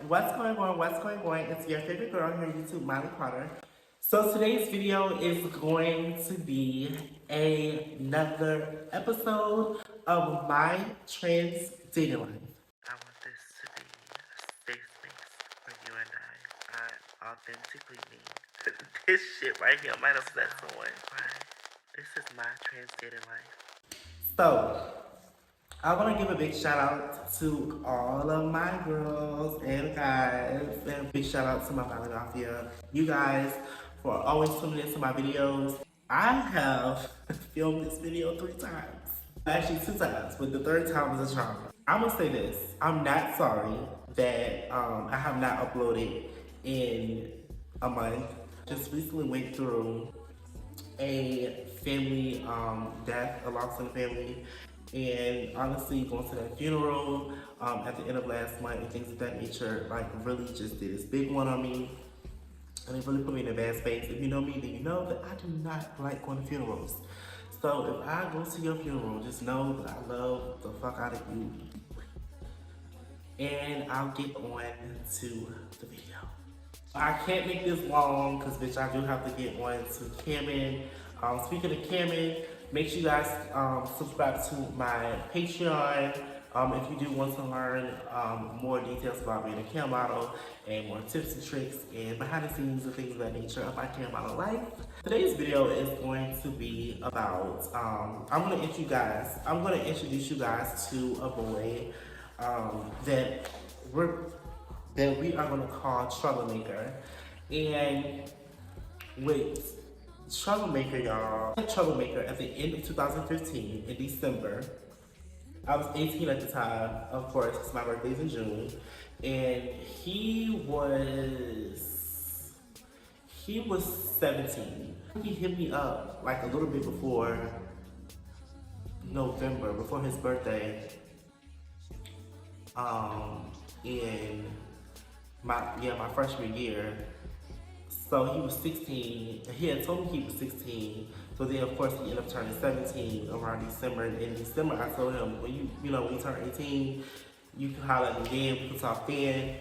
What's going on? What's going on? It's your favorite girl here on YouTube, Miley Carter. So today's video is going to be another episode of my trans dating life. I want this to be a safe space for you and I authentically me. This shit right here might upset someone. Right? This is my trans dating life. So, I want to give a big shout out to all of my girls and guys, and a big shout out to my Philadelphia. You guys for always tuning into my videos. I have filmed this video 3 times. Actually 2 times, but the third time was a charm. I'm gonna say this, I'm not sorry that I have not uploaded in a month. Just recently went through a family death, a loss in the family, and honestly going to that funeral at the end of last month and things of that nature like really just did this big one on me, and it really put me in a bad space. If you know me, then you know that I do not like going to funerals. So if I go to your funeral, just know that I love the fuck out of you, and I'll get on to the video. I can't make this long because, bitch, I do have to get on to Cameron. Speaking of Cameron, make sure you guys subscribe to my Patreon if you do want to learn more details about being a cam model and more tips and tricks and behind the scenes and things of that nature of my cam model life. Today's video is going to be about, I'm going to introduce you guys to a boy that we are going to call Troublemaker. And with Troublemaker, y'all, Troublemaker at the end of 2015, in December, I was 18 at the time, of course, because my birthday's in June, and he was 17. He hit me up like a little bit before November, before his birthday, in my freshman year. So he was 16. He had told me he was 16. So then of course he ended up turning 17 around December. And in December I told him, when you turn 18, you can holler at me then, we can talk then.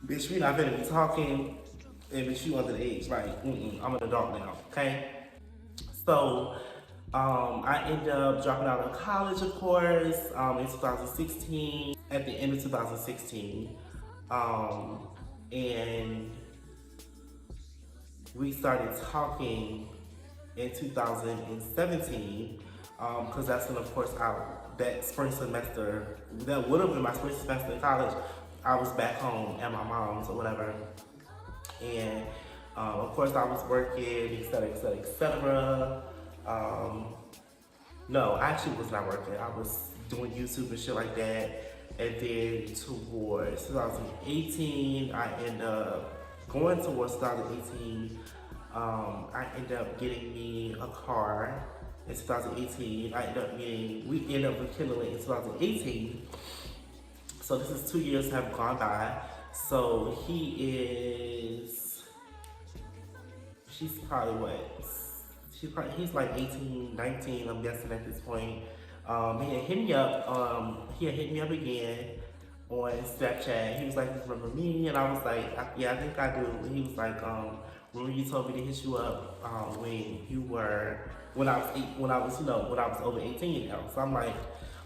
Bitch, we not gonna be talking, and bitch, you under the age, like, I'm an adult now, okay? So I ended up dropping out of college, of course, in 2016, at the end of 2016. And we started talking in 2017, because that's when, of course, that spring semester, that would have been my spring semester in college, I was back home at my mom's or whatever. And of course I was working, et cetera, et cetera, et cetera. No, I actually was not working. I was doing YouTube and shit like that. And then towards 2018, I ended up going towards 2018. I ended up getting me a car in 2018. We ended up rekindling in 2018. So this is 2 years have gone by. So she's probably what? He's like 18, 19, I'm guessing at this point. He had hit me up again on Snapchat. He was like, "You remember me?" And I was like, "Yeah, I think I do." And he was like, "Remember you told me to hit you up when I was over 18 now." So I'm like,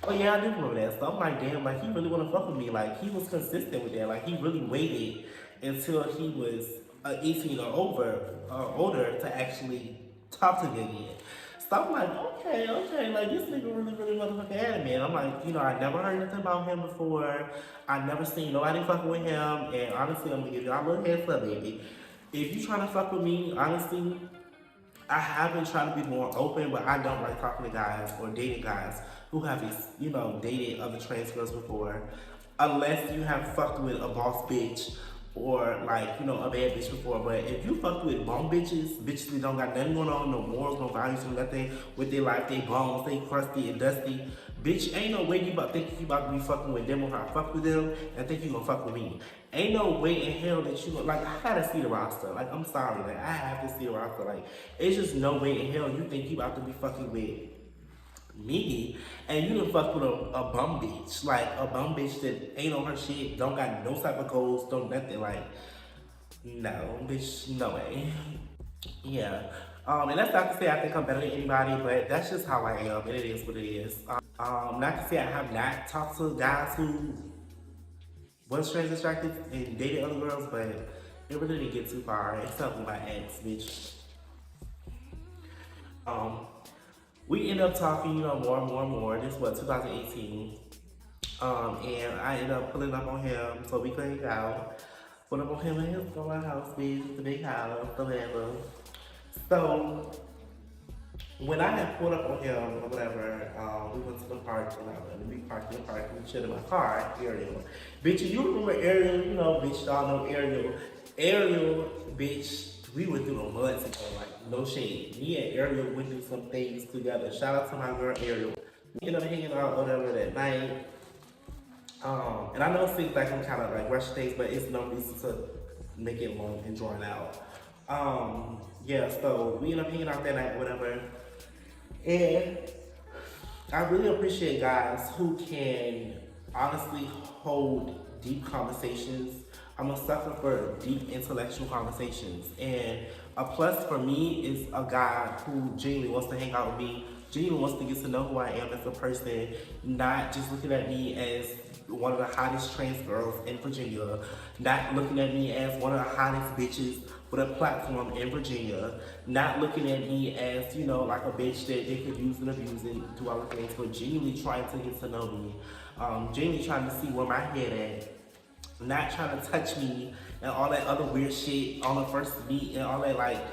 "Oh yeah, I do remember that." So I'm like, "Damn, like he really wanna fuck with me." Like he was consistent with that. Like he really waited until he was 18 or older to actually talk to me again. So I'm like, okay, like this nigga really motherfucking had me. And I'm like, I never heard nothing about him before. I never seen nobody fucking with him. And honestly, I'm gonna give y'all a little heads up, baby. If you trying to fuck with me, honestly, I have been trying to be more open, but I don't like talking to guys or dating guys who have, dated other trans girls before. Unless you have fucked with a boss bitch or like, a bad bitch before. But if you fucked with bum bitches that don't got nothing going on, no morals, no values, no nothing with their life, they bones, they crusty and dusty, bitch, ain't no way you about to be fucking with them or I fuck with them and think you gonna fuck with me. Ain't no way in hell that you like, I gotta see the roster. Like, I'm sorry, like, I have to see the roster. Like, it's just no way in hell you think you about to be fucking with me, and you done fuck with a bum bitch, like a bum bitch that ain't on her shit, don't got no type of goals, don't nothing, like, no, bitch, no way. Yeah. And that's not to say I think I'm better than anybody, but that's just how I am, and it is what it is. Not to say I have not talked to guys who was trans attracted and dated other girls, but it really didn't get too far, except with my ex, bitch. Um, we ended up talking, more and more and more. This was 2018. And I ended up pulling up on him so we could hang out. Put up on him and his my house, bitch, the big house, the whatever. So when I had pulled up on him or whatever, we went to the park and we parked in the park and we chilled in my car, Ariel. Bitch, you remember Ariel, bitch, y'all know Ariel. Ariel, bitch, we went through the mud together, like no shade. Me and Ariel went through some things together. Shout out to my girl Ariel. We ended up hanging out or whatever that night. And I know it seems like I'm kind of like rushing things, but it's no reason to make it long and drawn out. Yeah, so we ended up hanging out that night or whatever. And I really appreciate guys who can honestly hold deep conversations. I'm a sucker for deep intellectual conversations. And a plus for me is a guy who genuinely wants to hang out with me, genuinely wants to get to know who I am as a person, not just looking at me as one of the hottest trans girls in Virginia, not looking at me as one of the hottest bitches with a platform in Virginia, not looking at me as, like a bitch that they could use and abuse and do all the things, but genuinely trying to get to know me, genuinely trying to see where my head at, not trying to touch me and all that other weird shit on the first meet and all that, like,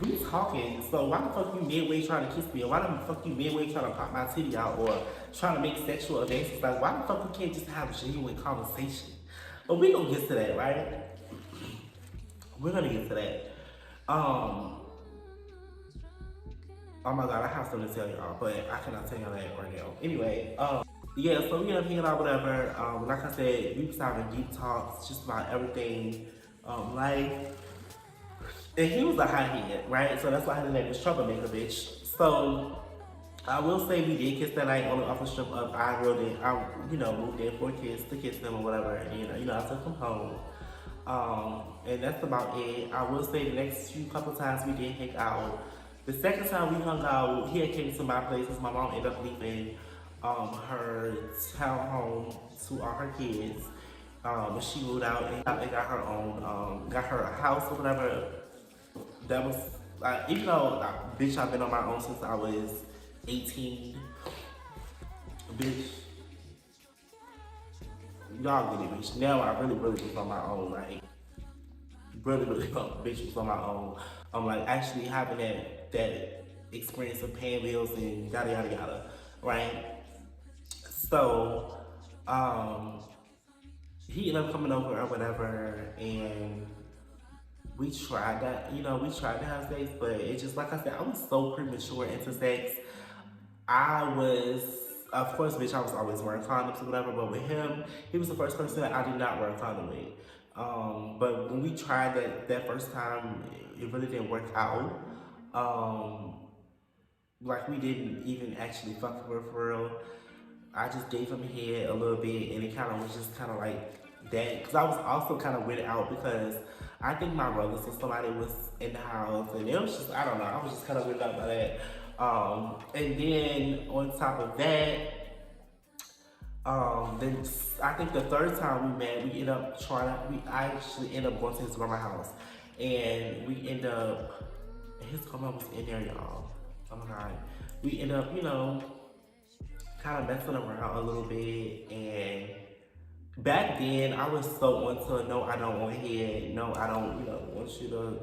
we talking, so why the fuck you midway trying to kiss me, or why the fuck you midway trying to pop my titty out, or trying to make sexual advances, like, why the fuck we can't just have a genuine conversation? But we gonna get to that, right? We're gonna get to that. Oh my god, I have something to tell y'all, but I cannot tell y'all that right now. Anyway, yeah, so we ended up hanging out, whatever. Like I said, we was having deep talks just about everything, life. And he was a hothead, right? So that's why his name was Troublemaker, bitch. So I will say we did kiss that night on the off the strip of I moved in for a kiss to kiss them or whatever, and I took him home. And that's about it. I will say the next couple times we did hang out. The second time we hung out, he had came to my place because my mom ended up leaving her townhome to all her kids. She moved out and got her own, got her a house or whatever. That was, even though, bitch, I've been on my own since I was 18. Bitch, y'all get it, bitch. Now I really was on my own, like, really, bitch was on my own. I'm like actually having that experience of paying bills and yada yada yada, right? So, he ended up coming over or whatever, and we tried that, we tried to have sex, but it just, like I said, I was so premature into sex. Of course, bitch, I was always wearing condoms or whatever, but with him, he was the first person that I did not wear a condom with. But when we tried that first time, it really didn't work out. Like, we didn't even actually fuck for real. I just gave him head a little bit, and it kind of was just kind of like that. Because I was also kind of weirded out because I think my brother saw somebody was in the house, and it was just, I don't know, I was just kind of weirded out by that. And then on top of that, then I think the third time we met, I actually ended up going to his grandma's house, and we ended up, his grandma was in there, y'all. Oh my god. We ended up, kind of messing around a little bit, and back then I was so onto no, I don't want head, no, I don't, want you to,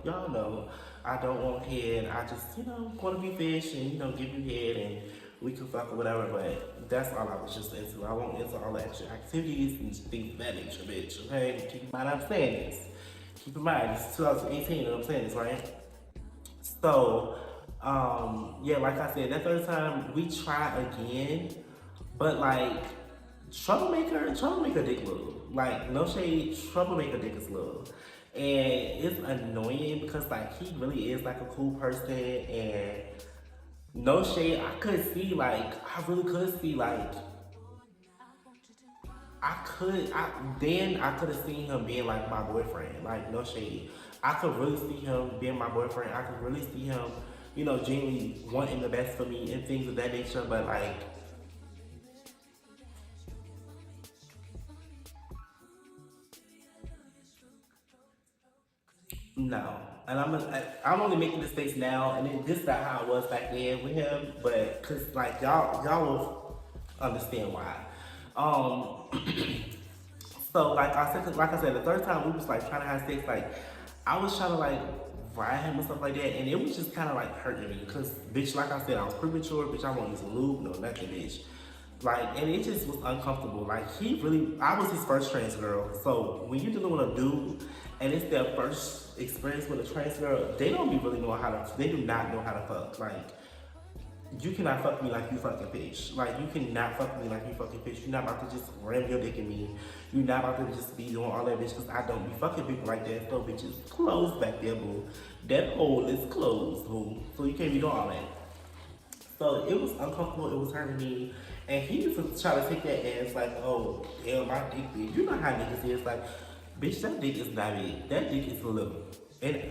y'all know, I don't want head, I just, want to be fish and, give you head and we can fuck or whatever, but that's all I was just into. I won't into all the extra activities and things of that nature, bitch, okay? Keep in mind I'm saying this. Keep in mind, it's 2018 and I'm saying this, right? So, yeah, like I said, that third time we tried again, but like, troublemaker dick little. Like, no shade, troublemaker dick is little. And it's annoying because like he really is like a cool person, and no shade. I could see like I really could see like I could have seen him being like my boyfriend. Like no shade. I could really see him being my boyfriend. I could really see him, genuinely wanting the best for me and things of that nature. But like no. And I'm only making this face now, and this is not how it was back then with him. But cause like y'all will understand why. Um, So like I said, the third time we was like trying to have sex, like I was trying to like ride him and stuff like that, and it was just kind of like hurting me, cause bitch, like I said, I was premature, bitch. I wasn't using lube, no nothing, bitch. Like, and it just was uncomfortable. Like I was his first trans girl. So when you're dealing with a dude, and it's their first experience with a trans girl, they don't be really know how to. They do not know how to fuck. Like you cannot fuck me like you fucking fish. Like you cannot fuck me like you fucking fish. You're not about to just ram your dick in me. You're not about to just be doing all that bitch because I don't be fucking people like that. So bitch is closed back there, boo. That hole is closed, boo. So you can't be doing all that. So it was uncomfortable, it was hurting me. And he used to try to take that as like, oh, hell, my dick big. You know how niggas is like, bitch, that dick is not big. That dick is little. And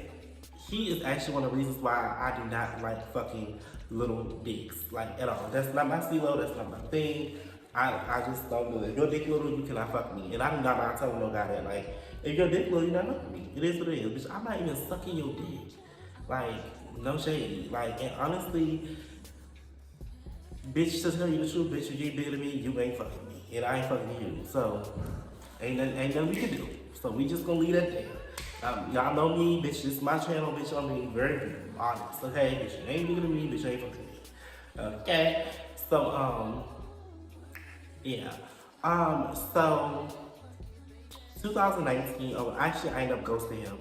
he is actually one of the reasons why I do not like fucking little dicks, like at all. That's not my CeeLo, that's not my thing. I just don't do it. If your dick little, you cannot fuck me. And I do not mind telling no guy that, like, if your dick little, you're not fucking me. It is what it is. Bitch, I'm not even sucking your dick. Like, no shade. Like, and honestly, bitch, to tell you the truth, bitch, if you ain't bigger than me, you ain't fucking me. And I ain't fucking you. So, ain't nothing we can do. So we just gonna leave that there. Y'all know me, bitch. This is my channel, bitch. I'm being very honest, okay? Bitch, you ain't bigger than me, bitch. You ain't fucking me. Okay? So, yeah. So 2019, actually I ended up ghosting him.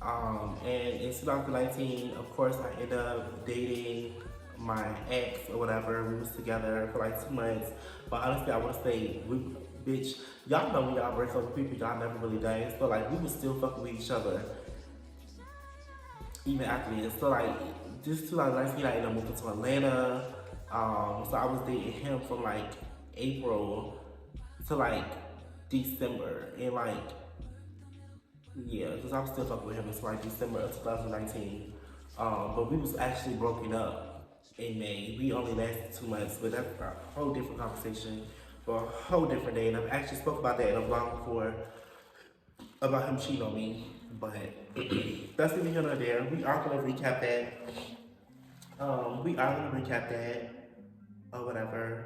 And in 2019, of course, I ended up dating my ex or whatever. We was together for like 2 months. But honestly, I want to say, bitch, y'all know when y'all break up with people y'all never really dated. So like, we was still fucking with each other even after this. So like, this 2019, I ended up moving to Atlanta. So I was dating him from like April to like December. And like, yeah, because I was still fucking with him until like December of 2019. But we was actually broken up in May. We only lasted 2 months, but that's a whole different conversation for a whole different day. And I've actually spoke about that in a vlog before about him cheating on me. But that's neither here nor there. We are gonna recap that. Or whatever.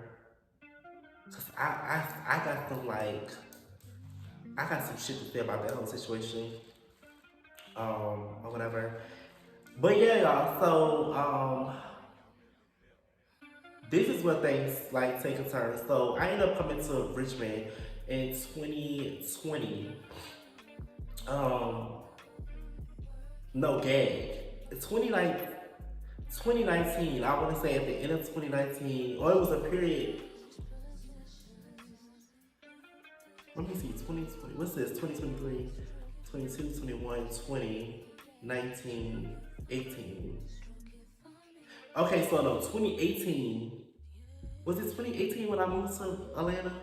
Cause I got some like I got some shit to say about that whole situation. Or whatever. But yeah, y'all. So this is where things like take a turn. So I ended up coming to Richmond in 2020. Um, no gag. 2019. I want to say at the end of 2019, or it was a period. Let me see. 2020. What's this? 2023, 22, 21, 20, 19, 18. Okay, so no, 2018. Was it 2018 when I moved to Atlanta?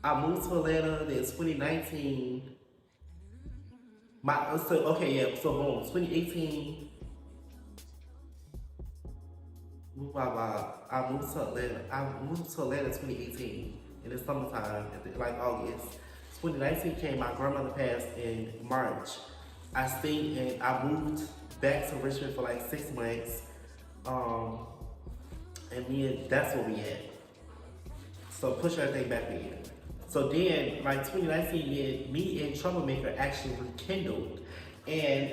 I moved to Atlanta. Then 2019. So boom, 2018. I moved to Atlanta. I moved to Atlanta 2018 in the summertime, like August. 2019 came. My grandmother passed in March. I stayed and I moved back to Richmond for like 6 months. And then that's where we at. So push everything back in. So then, like 2019, me and Troublemaker actually rekindled, and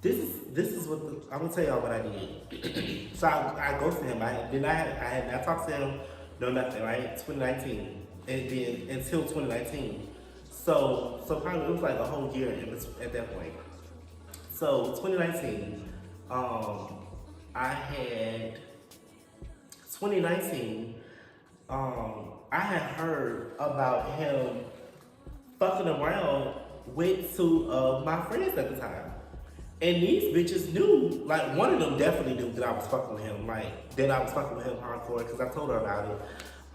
this is what I'm gonna tell y'all what I did. So I ghosted him. I had not talked to him, no nothing, right? 2019, and then until 2019. So probably it was like a whole year at that point. So 2019, I had 2019. I had heard about him fucking around with two of my friends at the time. And these bitches knew, like one of them definitely knew that I was fucking with him, like that I was fucking with him hardcore because I told her about it.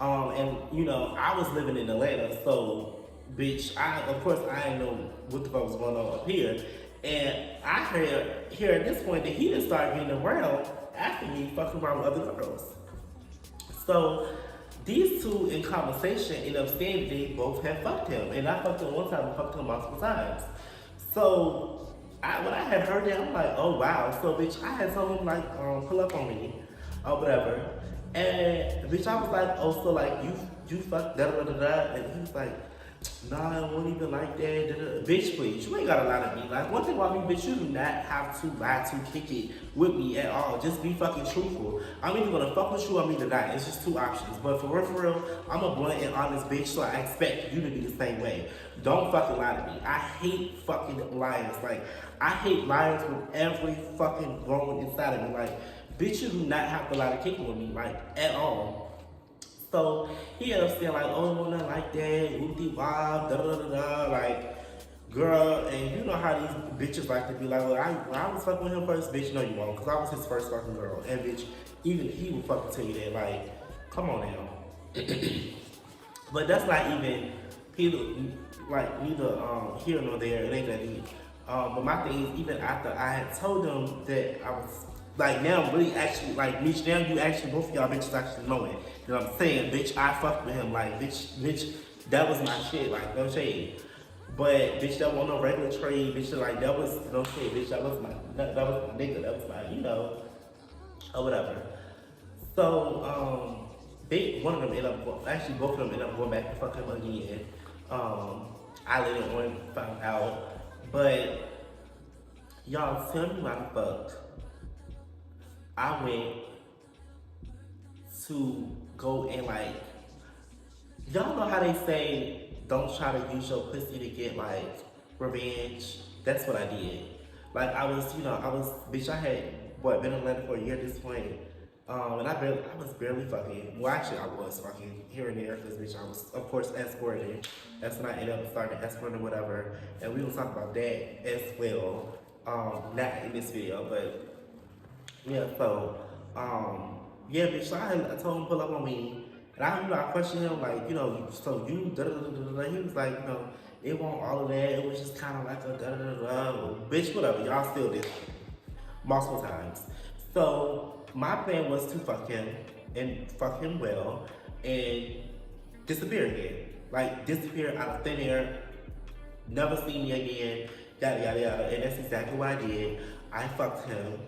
And you know, I was living in Atlanta, so bitch, I of course I didn't know what the fuck was going on up here. And I heard here at this point that he didn't start getting around after me fucking around with other girls. So these two in conversation ended up saying that they both had fucked him. And I fucked him one time and fucked him multiple times. So when I had heard that, I'm like, oh wow. So bitch, I had told him like, pull up on me or whatever. And bitch, I was like, oh, so like you fucked da da da da. And he was like, nah, I won't even like that. Da, da. Bitch, please, you ain't gotta lie to me. Like, one thing about me, bitch, you do not have to lie to kick it with me at all. Just be fucking truthful. I'm either gonna fuck with you or I'm either not. It's just two options. But for real, I'm a blunt and honest bitch, so I expect you to be the same way. Don't fucking lie to me. I hate fucking liars. Like, I hate liars with every fucking bone inside of me. Like, bitch, you do not have to lie to kick it with me, like, at all. So he ended up saying like, oh, no, not like that, whoopty wop, da da da da, like, girl, and you know how these bitches like to be like, well, I was fucking with him first, bitch, no you won't, because I was his first fucking girl, and bitch, even he would fucking tell you that, like, come on now. But that's not even, neither here nor there, it ain't that deep. But my thing is, even after I had told them that I was, like now I'm really actually, like, bitch, now you actually, both of y'all bitches actually know it. You know what I'm saying? Bitch, I fucked with him, like, bitch, that was my shit, like, no shade. But, bitch, that wasn't no regular trade, bitch, like, that was, no shade, bitch, that was my nigga, that was my, you know, or whatever. So, one of them ended up, actually both of them ended up going back to fuck him again. I later on found out. But, y'all, tell me why the fuck I went to go and, like, y'all know how they say don't try to use your pussy to get, like, revenge? That's what I did. Like, I was, bitch, I had, been in Atlanta for a year at this point. And I was barely fucking, well, actually, I was fucking here and there, because, bitch, I was, of course, escorting. That's when I ended up starting escorting or whatever. And we will talk about that as well. Not in this video, but yeah, so, yeah, bitch, so I told him to pull up on me, and I questioned him, like, so you, da da da da da, he was like, it wasn't all of that, it was just kind of like a da da da da, bitch, whatever, y'all still did, multiple times. So, my plan was to fuck him, and fuck him well, and disappear again. Like, disappear out of thin air, never see me again, yada yada yada, and that's exactly what I did. I fucked him.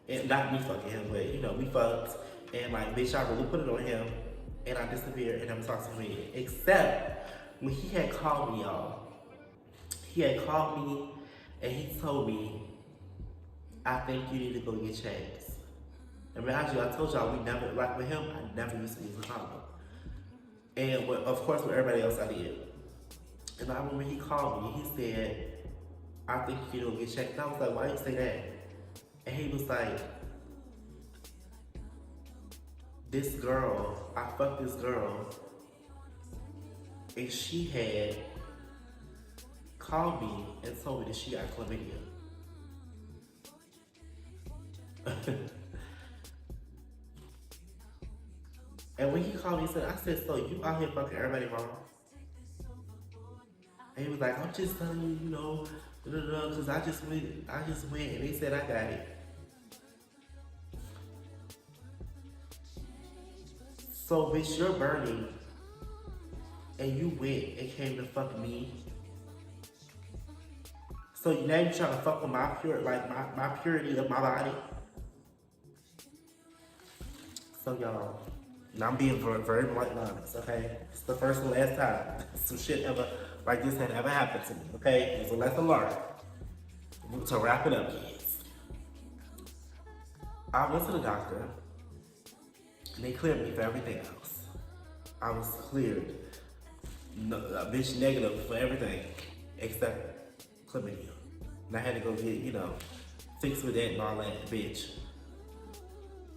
And not me fucking him, but we fucked, and like, bitch, I really put it on him, and I disappeared, and I'm talking to him again. Except when he had called me, y'all. He had called me, and he told me, I think you need to go get checks. And mind you, I told y'all we never, like with him, I never used to use a condom. And of course, with everybody else, I did. And I remember he called me, he said, I think you need to go get checked. And I was like, why you say that? And he was like, this girl, I fucked this girl, and she had called me and told me that she got chlamydia. And when he called me, I said, so you out here fucking everybody wrong? And he was like, I'm just telling you, because I just went, and they said I got it. So, bitch, you're burning, and you went and came to fuck me. So now you're trying to fuck with my my purity of my body. So y'all, now I'm being very, very blunt and honest, okay? It's the first and last time some shit ever like this had ever happened to me, okay? It's a lesson learned. To wrap it up, kids. I went to the doctor, and they cleared me for everything else. I was cleared, bitch, negative for everything except chlamydia. And I had to go get, fixed with that and all that, bitch.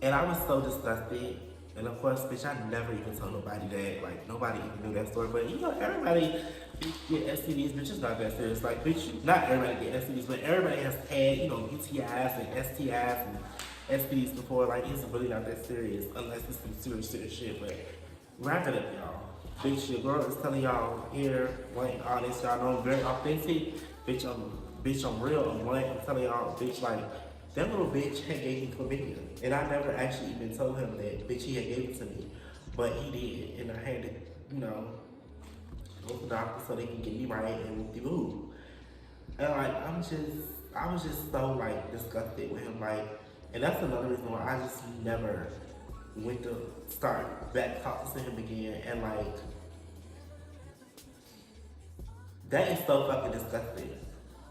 And I was so disgusted. And of course, bitch, I never even told nobody that. Like, nobody even knew that story. But, everybody get STDs, bitch, it's not that serious. Like, bitch, not everybody get STDs, but everybody has had, you know, UTIs and STIs and STDs before. Like, it's really not that serious unless it's some serious, serious shit. But wrap it up, y'all. Bitch, your girl is telling y'all here, like, all this, y'all know I'm very authentic. Bitch, I'm real. I'm blunt. I'm telling y'all, bitch, like, that little bitch had gave me chlamydia. And I never actually even told him that, bitch, he had gave it to me. But he did. And I had to, you know, go to the doctor so they can get me right and the boo. And like I was just so like disgusted with him. Like, and that's another reason why I just never went to start back talking to him again. And like that is so fucking disgusting.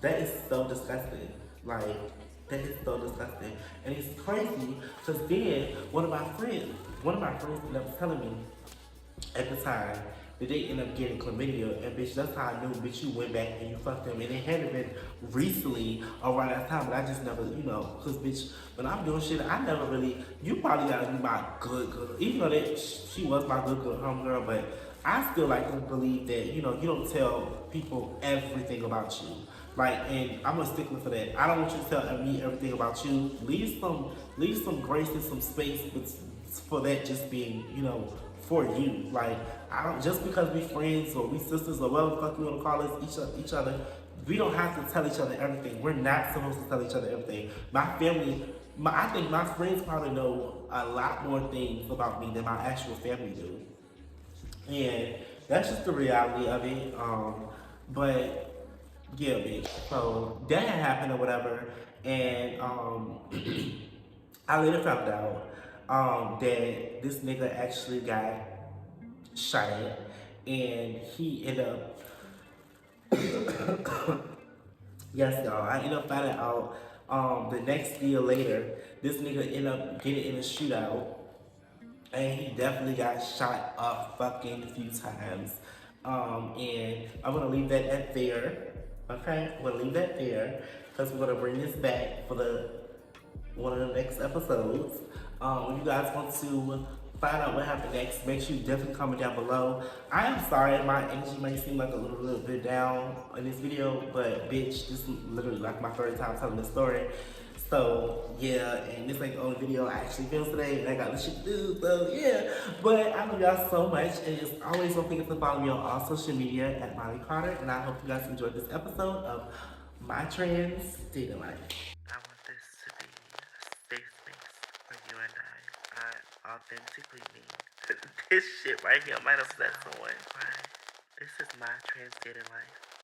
That is so disgusting. Like that is so disgusting. And it's crazy because then one of my friends ended up telling me at the time that they end up getting chlamydia, and bitch, that's how I knew, bitch, you went back and you fucked them, and it hadn't been recently around that time, but I just never, you know, cause bitch, when I'm doing shit, I never really, you probably gotta be my good, even though that she was my good homegirl, but I still like to believe that, you know, you don't tell people everything about you. Like, and I'm a stickler for that. I don't want you to tell me everything about you. Leave some grace and some space for that just being, you know, for you. Like, I don't just because we friends or we sisters or whatever the fuck you want to call us each other, we don't have to tell each other everything. We're not supposed to tell each other everything. My family, I think my friends probably know a lot more things about me than my actual family do. And that's just the reality of it. But yeah, bitch. So that had happened or whatever, and I later found out that this nigga actually got shot at, and he ended up. Yes, y'all. I ended up finding out the next year later, this nigga ended up getting in a shootout, and he definitely got shot a fucking few times. And I'm gonna leave that at there. Okay, I'm gonna leave that there because we're gonna bring this back for the one of the next episodes. If you guys want to find out what happened next, make sure you definitely comment down below. I am sorry my energy may seem like a little bit down in this video, but bitch, this is literally like my third time telling this story. So yeah, and this ain't the only video I actually filmed today, and I got the shit to do, so yeah. But I love y'all so much, and as always, don't forget to follow me on all social media at Molly Carter, and I hope you guys enjoyed this episode of my trans dating life. I want this to be a safe space for you and I authentically me. This shit right here might upset someone. This is my trans dating life.